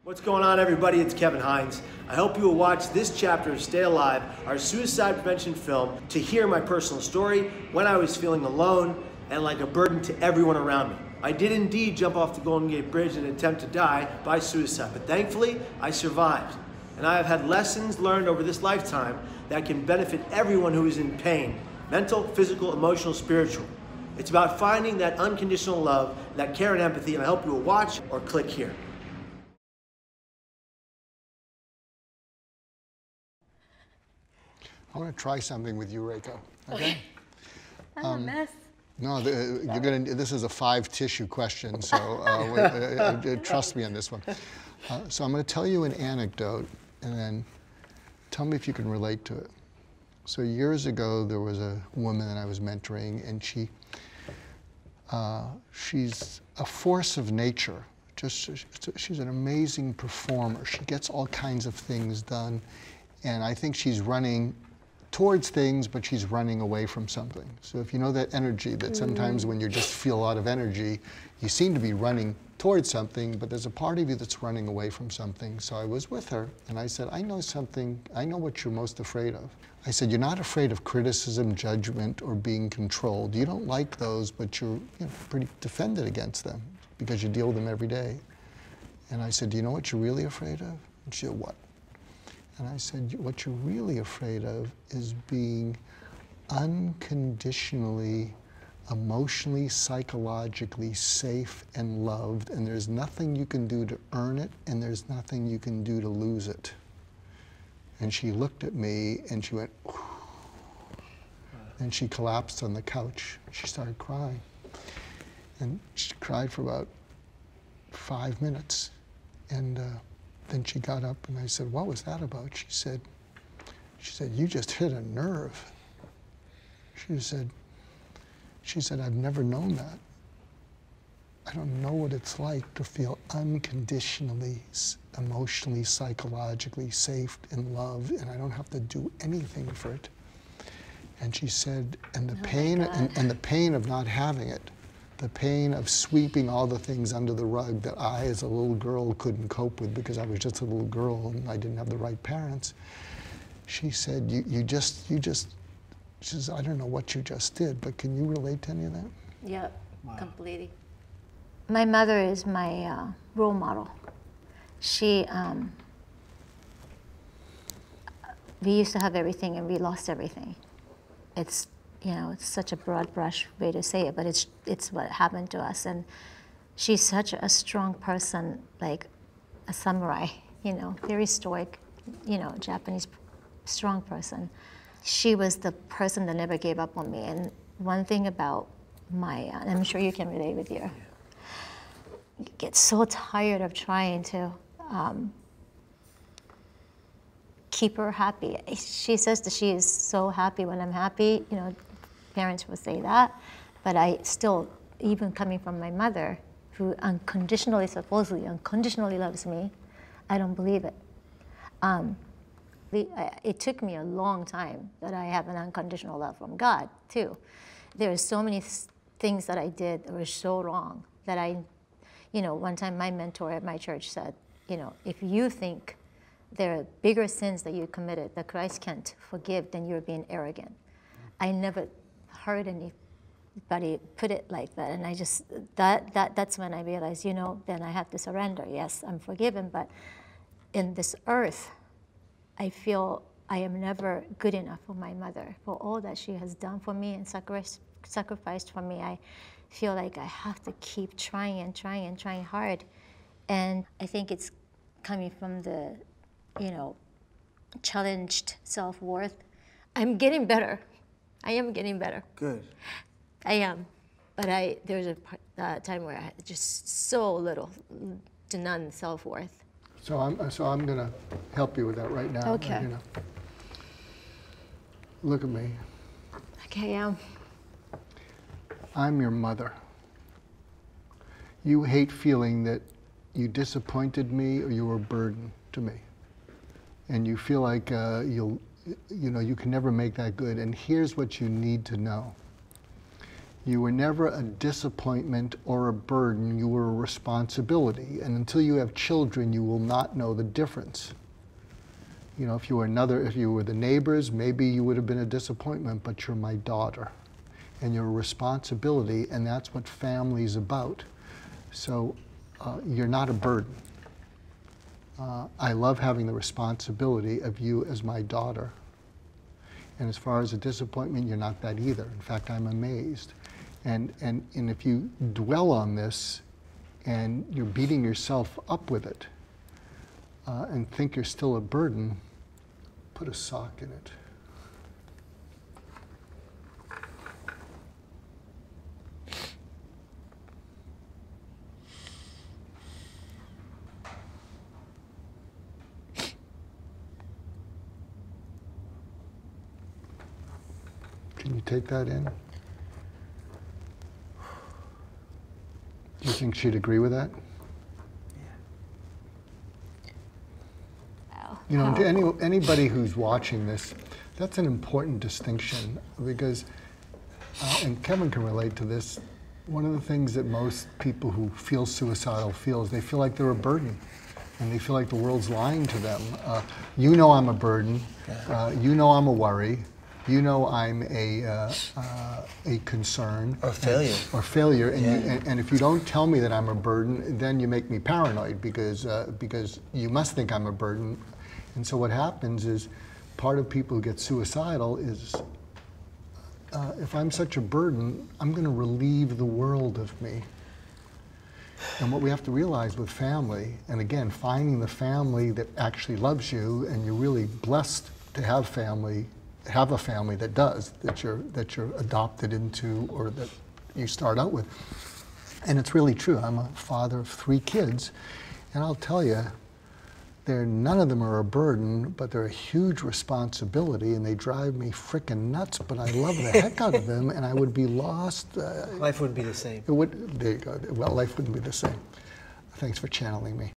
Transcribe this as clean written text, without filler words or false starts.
What's going on, everybody? It's Kevin Hines. I hope you will watch this chapter of Stay Alive, our suicide prevention film, to hear my personal story when I was feeling alone and like a burden to everyone around me. I did indeed jump off the Golden Gate Bridge in an attempt to die by suicide, but thankfully I survived. And I have had lessons learned over this lifetime that can benefit everyone who is in pain, mental, physical, emotional, spiritual. It's about finding that unconditional love, that care and empathy, and I hope you will watch or click here. I want to try something with you, Rayko. Okay? I'm a mess. No, you're gonna. This is a 5-tissue question, so trust me on this one. So I'm going to tell you an anecdote, and then tell me if you can relate to it. So years ago, there was a woman that I was mentoring, and she's a force of nature. She's an amazing performer. She gets all kinds of things done, and I think she's running towards things, but she's running away from something. So if you know that energy, that sometimes when you just feel a lot of energy, you seem to be running towards something, but there's a part of you that's running away from something. So I was with her, and I said, I know something, I know what you're most afraid of. I said, you're not afraid of criticism, judgment, or being controlled. You don't like those, but you're pretty defended against them because you deal with them every day. And I said, do you know what you're really afraid of? And she said, what? And I said, what you're really afraid of is being unconditionally, emotionally, psychologically safe and loved, and there's nothing you can do to earn it, and there's nothing you can do to lose it. And she looked at me, and she went, whew. And she collapsed on the couch. She started crying. And she cried for about 5 minutes. And then she got up, and I said, what was that about? She said, you just hit a nerve. She said, I've never known that. I don't know what it's like to feel unconditionally, emotionally, psychologically safe and loved, and I don't have to do anything for it. And she said, and the pain, and the pain of not having it, the pain of sweeping all the things under the rug that I, as a little girl, couldn't cope with because I was just a little girl and I didn't have the right parents. She said, she says, I don't know what you just did, but can you relate to any of that? Yeah, wow. Completely. My mother is my role model. She, we used to have everything and we lost everything. It's, it's such a broad brush way to say it, but it's what happened to us. And she's such a strong person, like a samurai, very stoic, Japanese strong person. She was the person that never gave up on me. And one thing about and I'm sure you can relate with you get so tired of trying to keep her happy. She says that she is so happy when I'm happy. Parents will say that, but I still, even coming from my mother, who supposedly unconditionally loves me, I don't believe it. It took me a long time that I have an unconditional love from God, too. There are so many things that I did that were so wrong that one time my mentor at my church said, if you think there are bigger sins that you committed that Christ can't forgive, then you're being arrogant. I never heard anybody put it like that, and I just, that's when I realized, then I have to surrender. Yes, I'm forgiven, but in this earth, I feel I am never good enough for my mother, for all that she has done for me and sacrificed for me. I feel like I have to keep trying and trying and trying hard. And I think it's coming from the, challenged self-worth. I'm getting better. I am getting better. Good. I am. But there's a time where I had just so little to none self-worth. So I'm going to help you with that right now. Okay. Look at me. Okay, I'm your mother. You hate feeling that you disappointed me or you were a burden to me. And you feel like you can never make that good. And here's what you need to know. You were never a disappointment or a burden, you were a responsibility. And until you have children, you will not know the difference. You know, if you were the neighbors, maybe you would have been a disappointment, but you're my daughter. And you're a responsibility, and that's what family's about. So you're not a burden. I love having the responsibility of you as my daughter. And as far as a disappointment, you're not that either. In fact, I'm amazed. And if you dwell on this and you're beating yourself up with it and think you're still a burden, put a sock in it. Can you take that in? Do you think she'd agree with that? Wow. You know, to anybody who's watching this, that's an important distinction because, and Kevin can relate to this, one of the things that most people who feel suicidal feel is they feel like they're a burden and they feel like the world's lying to them. You know I'm a burden, you know I'm a worry, you know I'm a concern. Or failure. Or failure, and if you don't tell me that I'm a burden, then you make me paranoid because you must think I'm a burden. And so what happens is, part of people who get suicidal is, if I'm such a burden, I'm going to relieve the world of me. And what we have to realize with family, and again, finding the family that actually loves you, and you're really blessed to have a family that does, that you're adopted into or that you start out with. And it's really true. I'm a father of 3 kids, and I'll tell you, none of them are a burden, but they're a huge responsibility, and they drive me frickin' nuts, but I love the heck out of them, and I would be lost. Life wouldn't be the same. There you go. Well, life wouldn't be the same. Thanks for channeling me.